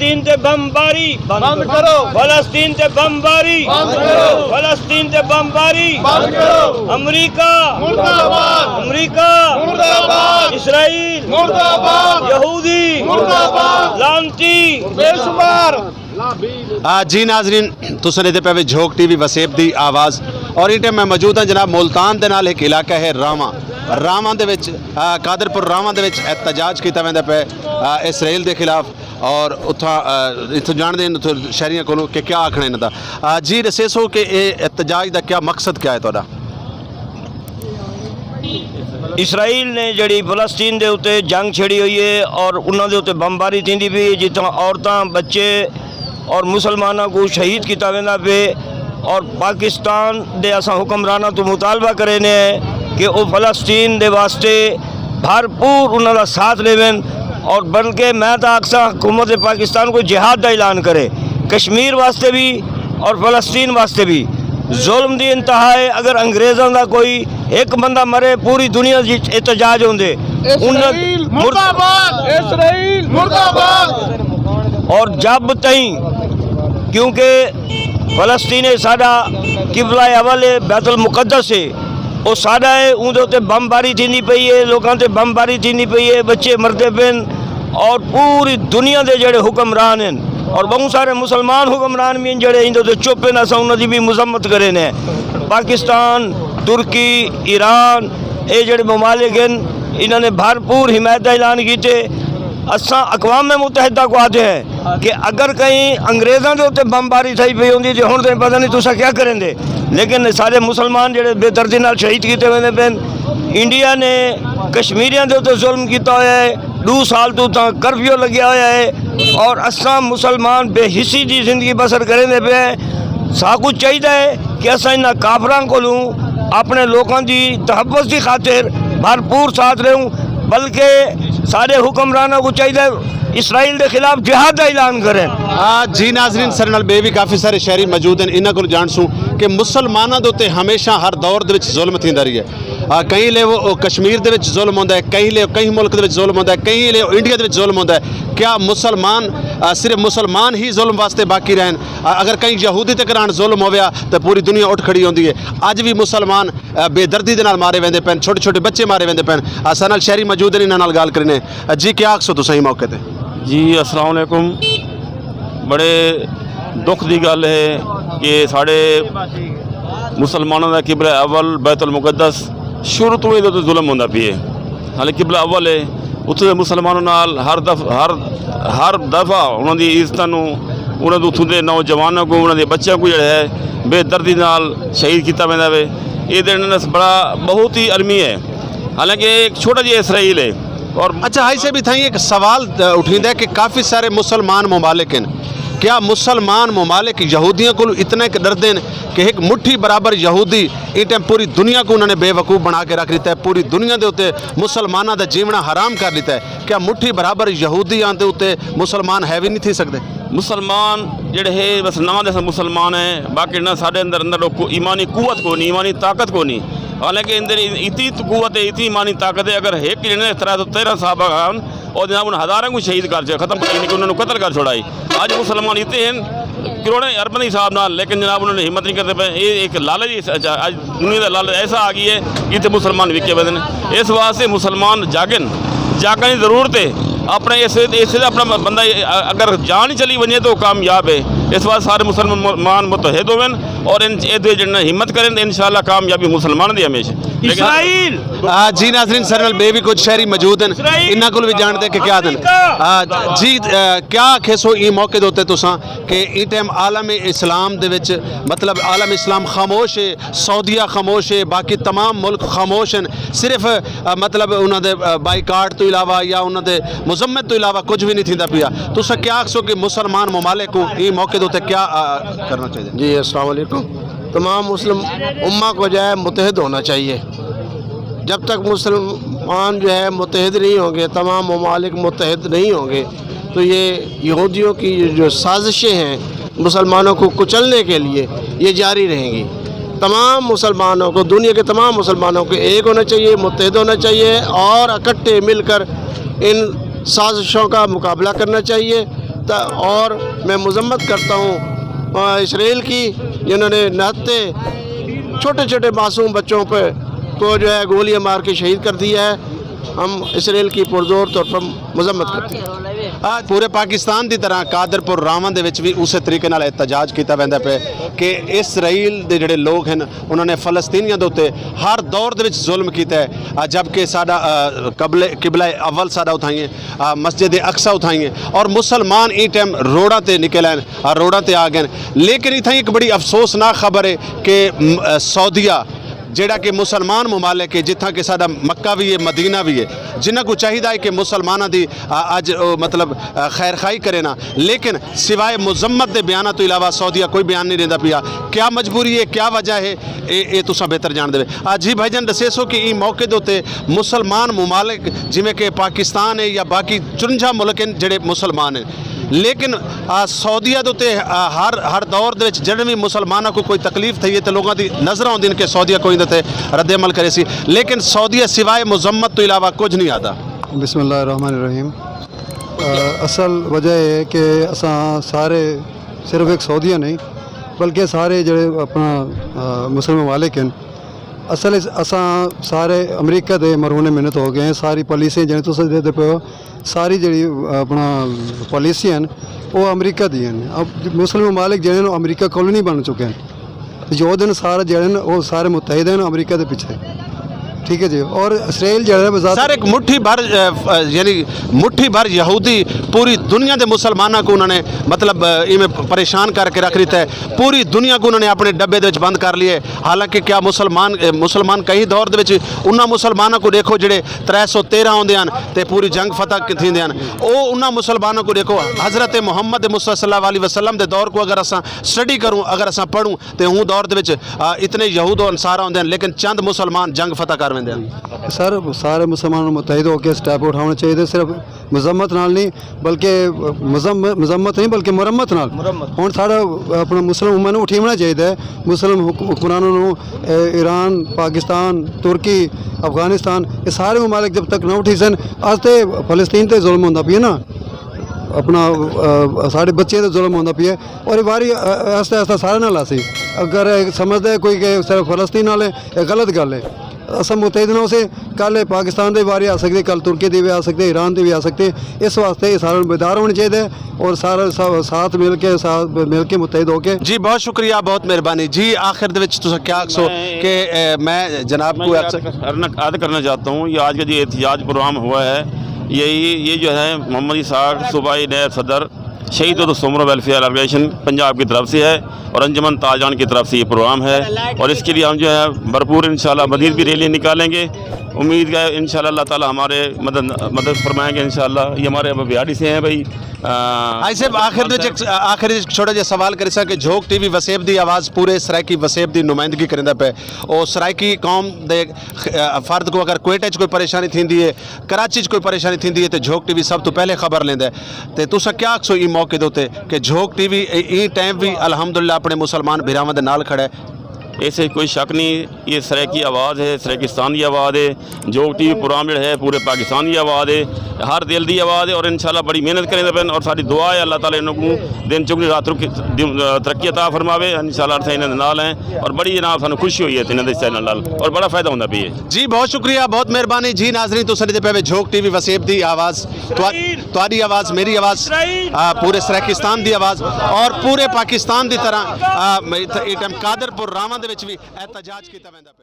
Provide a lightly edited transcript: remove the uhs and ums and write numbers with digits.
फलस्तीन ते बमबारी बंद करो, फलस्तीन ते बमबारी बंद करो, फलस्तीन ते बमबारी बंद करो। अमेरिका मुर्दाबाद, अमेरिका मुर्दाबाद, इसराइल मुर्दाबाद, यहूदी मुर्दाबाद, लानती बेशुमार। जी नाजरीन तुसीं दे पे झोक टीवी वसेब दी आवाज़ और इस टाइम मैं मौजूद हाँ जनाब मुल्तान दे नाल एक इलाका है रावां रावां दे विच कादरपुर रावां दे विच एहतजाज किया वेंदा पे इसराइल के खिलाफ और उत्थां इत्थों जानते हैं उत्थों शहरियों को कि क्या आखना इन्हां दा। जी दस्सो कि एहतजाज का क्या मकसद क्या है तुहाडा? इसराइल ने जड़ी फलस्तीन के उत्ते जंग छेड़ी हुई है और उन्होंने उत्ते बमबारी थी पी जितना औरतें बच्चे और मुसलमानों को शहीद किया वेंदा पे और पाकिस्तान दे असां हुक्मराना तो मुतालबा करे ने कि वो फलस्तीन दे वास्ते भरपूर उन्होंने साथ लेवन और बल्कि मैं तो अक्सर हुकूमत पाकिस्तान को जिहाद का ऐलान करे कश्मीर वास्ते भी और फलस्तीन वास्ते भी। जुल्म की इंतहा है, अगर अंग्रेज़ों का कोई एक बंदा मरे पूरी दुनिया की एहतजाज होंदे इसराइल मुर्दाबाद, इसराइल मुर्दाबाद। और जब तई क्योंकि फलस्तीन साडा किबला अवल है बैतुल मुकद्दस है वो साडा है उनके उत्ते बमबारी थी पई है लोगों से बमबारी थी पई है बच्चे मरते पेन और पूरी दुनिया के जड़े हुक्मरान हैं और बहुत सारे मुसलमान हुक्मरान भी जड़े इंदे चुप हैं अस उन्होंने भी मजम्मत करे ने। पाकिस्तान तुर्की ईरान ये जड़े ममालिक हैं इन्होंने भरपूर हिमायत का ऐलान किए। असा अकवाम मुतहदा को आते हैं कि अगर कहीं अंग्रेज़ों के उत्ते बमबारी थी पई होंगी जो हूँ तो पता नहीं तुसा क्या करेंगे लेकिन सारे मुसलमान जड़े बेदर्दी नाल शहीद किए वेंदे पेन। इंडिया ने कश्मीरियों के उत्ते जुल्म किया होया है 2 साल तो कर्फ्यू लग्या होया है और असा मुसलमान बेहिसी की जिंदगी बसर करेंदे पे साकू चाहिए है कि असा इन काफरां को अपने लोगों की तहफ़्फ़ुज़ की खातिर भरपूर साथ रहूँ बल्कि सारे हुक्मरानों को चाहिए इसराइल के खिलाफ जिहाद का ऐलान करें। जी नाजरीन सर नाल बे भी काफ़ी सारे शहरी मौजूद हैं इन्हों को जानसूँ कि मुसलमानों के उत्ते हमेशा हर दौर के जुल्म थींदा रही है। कहीं ले वो कश्मीर के जुल्म होंदा है कहीं मुल्क के जुल्म होंदा है कहीं ले इंडिया के जुल्म होंदा है। क्या मुसलमान सिर्फ मुसलमान ही जुल्म वास्ते बाकी रहन? अगर कहीं यहूदी ते करान जुल्म होया तो पूरी दुनिया उठ खड़ी होंदी है। अज भी मुसलमान बेदर्दी दे नाल मारे वेंदे पैन छोटे छोटे बच्चे मारे वेंदे पैन। असां नाल शहरी मौजूद हैं इन्हां नाल गल करने। जी क्या आखसो तुसीं मौके ते? जी अस्सलाम वालेकुम। बड़े दुख की गल है कि साढ़े मुसलमानों का किबला अव्वल बैतुल मुकद्दस शुरू तो ही जुल्म होंदा पी है। हालांकि किबला अव्वल है उत्थे मुसलमानों नाल हर दफ़ा उन्होंने इज्जतों उन्होंने उत्थों के नौजवानों को उन्होंने बच्चों को जो है बेदर्दी नाल शहीद किया वेंदा वे। ये दिन बड़ा बहुत ही अलमी है। हालांकि एक छोटा जिहा इसराइल है और अच्छा हाई से भी था एक सवाल उठींदा है कि काफ़ी सारे मुसलमान ममालिक हैं। क्या मुसलमान ममालिक यहूदियों को इतना डरते हैं कि एक मुट्ठी बराबर यहूदी इस टाइम पूरी दुनिया को उन्होंने बेवकूफ़ बना के रख दिता है पूरी दुनिया के उत्ते मुसलमानों का जीवना हराम कर दिता है। क्या मुट्ठी बराबर यहूदी आते उत्ते मुसलमान है भी नहीं थी सकते? मुसलमान जड़े है बस नाम दे मुसलमान है बाकी ना साढ़े अंदर ईमानी कुवत को नहीं ईमानी ताकत को नहीं। हालांकि अंदर इतनी कुवत है इतनी ईमानी ताकत है अगर एक जने 13 साहबा और जनाब उन हज़ारों को शहीद कर खत्म कर उन्होंने कतल कर छोड़ाई। आज मुसलमान इतने हैं करोड़ों अरबों के हिसाब नाल लेकिन जनाब उन्होंने हिम्मत नहीं करते पे। ये एक लालच आज दुनिया का लालच ऐसा आ गई है कि इतने मुसलमान विके पे हैं। इस वास्ते मुसलमान जागन की जरूरत है। अपने इस अपना बंदा अगर जान चली वजे तो कामयाब है। इस बात सारे मुसलमान मुतहद होवन और इन हिम्मत करें तो इंशाअल्लाह कामयाबी मुसलमान दी हमेशा। इसराइल जी नाजरीन सर नाल बे भी कुछ शहरी मौजूद हैं इन्हां कोल भी जानते कि क्या दिन जी क्या आखेसो ई मौके दे उत्ते तुसां कि इस टाइम आलम इस्लाम दे विच मतलब आलम इस्लाम खामोश है सऊदीया खामोश है बाकी तमाम मुल्क खामोश हैं सिर्फ मतलब उन्होंने बाईकाट तो इलावा या उन्होंने मुजम्मत तो इलावा कुछ भी नहीं थींदा पिया। तुसां क्या आखसो कि मुसलमान ममालिक को ई मौके दे उत्ते क्या करना चाहिए? जी अस्सलाम वालेकुम। तमाम मुस्लिम उम्मा को जो है मुतहद होना चाहिए। जब तक मुसलमान जो है मुतहद नहीं होंगे तमाम ममालिक मुतहद नहीं होंगे तो ये यहूदियों की जो साजिशें हैं मुसलमानों को कुचलने के लिए ये जारी रहेंगी। तमाम मुसलमानों को दुनिया के तमाम मुसलमानों को एक होना चाहिए मुतहद होना चाहिए और इकट्ठे मिलकर इन साजिशों का मुकाबला करना चाहिए और मैं मजम्मत करता हूँ इसराइल की, जिन्होंने नहत्ते छोटे छोटे मासूम बच्चों पर को जो है गोलियां मार के शहीद कर दिया है। हम इसराइल की पुरजोर तौर पर मजम्मत करते हैं। आज पूरे पाकिस्तान की तरह कादरपुर रावण दे विच भी उस तरीके नाल एहतजाज किया वैंदा पे कि इसराइल दे जिहड़े लोग हैं उन्होंने फलस्तीनियों के उत्ते हर दौर दे विच जुल्म किया है, जबकि साडा किबला अव्वल साडा उठाइए मस्जिद अक्सा उठाइए और मुसलमान ई टाइम रोडां ते निकल आए, रोडां ते आ गए। लेकिन इत्थें एक बड़ी अफसोसनाक खबर है कि सऊदीया जेड़ा कि मुसलमान मुमालिक है, जिथा कि साडा मक्का भी है मदीना भी है, जिन्हां को चाहिए कि मुसलमानों की अज मतलब खैर खाई करे ना, लेकिन सिवाय मुजम्मत के बयानों तो इलावा सऊदीया कोई बयान नहीं देता पिया। क्या मजबूरी है, क्या वजह है, ये तुसां बेहतर जान दे। जी भाईजान दसेसो कि ई मौके के उत्ते मुसलमान मुमालिक जिमें कि पाकिस्तान है या बाकी 54 मुल्क हैं जेड़े मुसलमान हैं, लेकिन सऊदीया के उत्ते हर दौर दे विच जिहड़े भी मुसलमानों को कोई तकलीफ थी है तो लोगों की नज़र आउंदी कि सऊदीया कोई इहदे ते रद्द अमल करे सी, लेकिन सऊदीया सिवाय मुजम्मत तो इलावा कुछ नहीं आता। बिस्मिल्लाहिर्रहमानिर्रहीम। असल वजह है कि असां सारे सिर्फ एक सऊदीया नहीं बल्कि सारे जो अपना मुस्लिम ममालिक हैं, असल असां सारे अमरीका के मरहूने मिन्नत हो गए हैं। सारी पॉलिसियां जिन्हें तुम देखते पे हो, सारी जी अपना पॉलिसियां हैं वो अमरीका दी हैं। अब मुस्लिम ममालिक जो अमरीका कॉलोनी बन चुके हैं, जो दिन सारे जड़े वो सारे मुतहद हैं अमरीका के पीछे, ठीक है जी। और इसराइल जो है सर एक मुट्ठी भर यानी मुट्ठी भर यहूदी पूरी दुनिया के मुसलमानों को उन्होंने मतलब इवें परेशान करके रख दिता है, पूरी दुनिया को उन्होंने अपने डब्बे दे बंद कर लिए। हालांकि क्या मुसलमान कई दौर दे उन्होंने मुसलमानों को देखो जेडे 313 आउंदे हैं तो पूरी जंग फतह थींदे हैं, वो उन्होंने मुसलमानों को देखो हज़रत मुहम्मद मुस्तफा सल्लल्लाहु अलैहि वसल्लम के दौर को अगर असा स्टडी करूँ, अगर असा पढ़ूँ तो हूँ दौर दे इतने यहूद और अंसार आउंदे हैं, लेकिन चंद मुसलमान जंग फतह कर वेंदे हैं। सर सारे मुसलमान मुतहद होकर स्टैप उठाने चाहिए, सिर्फ मजम्मत नाल नहीं बल्कि मजम्मत नहीं बल्कि मुरम्मत नाल। हुण साड़ा अपना मुस्लिम उम्मा नूं उठीवना चाहिए, मुस्लिम हुक्मरानों नूं ईरान, पाकिस्तान, तुर्की, अफगानिस्तान ये सारे ममालिक जब तक ना उठी सन, अज तो फलस्तीन ते जुल्म होंदा पिया ना, अपना साढ़े बच्चे तो जुल्म होंदा पिया, और ये बारी आस्ते आस्ते सारे नाल आसी। अगर समझदा कोई कि सिर्फ फलस्तीन नाल है, यह गलत गल है। असम मुतहद ना उसे कल पाकिस्तान की बारी आ सकती, कल तुर्की की भी आ सकती, ईरान की भी आ सकती। इस वास्ते सारे बेदार होने चाहिए और सारे साथ मिल के मुतहद होके। जी बहुत शुक्रिया, बहुत मेहरबानी जी। आखिर दे विच तुसीं क्या आखसो कि मैं जनाब को अर्ज करना चाहता हूँ, ये आज का जो एहतजाज प्रोग्राम हुआ है ये जो है मोहम्मद इसाक सूबाई नायब सदर शहीद उमर वेलफेयर ऑर्गेनाइजेशन पंजाब की तरफ से है और अंजुमन ताजान की तरफ से ये प्रोग्राम है, और इसके लिए हम जो है भरपूर इंशाल्लाह मज़ीद भी रैली निकालेंगे। उम्मीद है इंशाल्लाह अल्लाह ताला हमारे मदद फरमाएंगे इंशाल्लाह। ये हमारे अब बिहाड़ी से हैं भाई। ऐसे आखिर छोटा जिहा सवाल कर कि झोक टीवी वसेब की आवाज़ पूरे सराइकी वसेब की नुमाइंदगी करेंदा पे, और सराइकी कौम दे फर्द को अगर क्वेटे कोई परेशानी थी है, कराची कोई परेशानी थी है तो झोक टीवी सब तो पहले खबर लेंदा है। तो तुसां क्या आखसो ई मौके दे उत्ते कि झोक टीवी ई टाइम भी अलहमदुलिल्लाह अपने मुसलमान भरावां दे नाल खड़ा है? ऐसे कोई शक नहीं, ये सराइकी आवाज़ है, सराइकिस्तान की आवाज़ है। जो टीवी प्रोग्राम जो है पूरे पाकिस्तान की आवाज़ है, हर दिल की आवाज़ है, और इंशाल्लाह बड़ी मेहनत करें पेन, और सारी दुआ है अल्लाह ताला इन्होंने दिन चुगनी रात तरक्की अता फरमावे इंशाल्लाह। अस इन्होंने नाल हैं और बड़ी जनाब सानू खुशी हुई है इन्होंने चैनल नाल, और बड़ा फायदा होंदा भी है। जी बहुत शुक्रिया, बहुत मेहरबानी जी। नाजरीन तुसीं दे पे झोक टीवी वसेब की आवाज़, तुहाडी आवाज़, मेरी आवाज़, पूरे सराइकिस्तान की आवाज़ और पूरे पाकिस्तान की तरह कादरपुर रावण दे विच भी एहतजाज किया वेंदा पे।